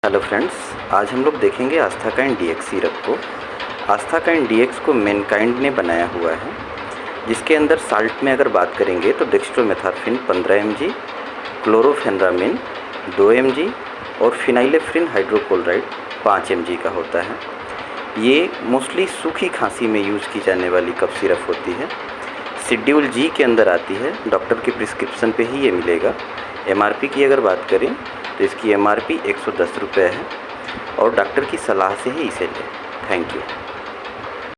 Hello friends, आज हम लोग देखेंगे आस्थाकाइन डीएक्स सिरप को। आस्थाकाइन डीएक्स को मैनकाइंड ने बनाया हुआ है, जिसके अंदर साल्ट में अगर बात करेंगे तो डेक्स्ट्रोमेथार्फिन 15 mg, क्लोरोफेनरामिन 2 mg और फिनाइलेफ्रिन हाइड्रोक्लोराइड 5 mg का होता है। ये मोस्टली सूखी खांसी में यूज़ की जाने वाली कफ सिरप होती है। शेड्यूल जी के अंदर आती है, डॉक्टर के प्रिस्क्रिप्शन पे ही ये मिलेगा। एमआरपी की अगर बात करें तो इसकी एमआरपी 110 रुपये है और डॉक्टर की सलाह से ही इसे लें। Thank you.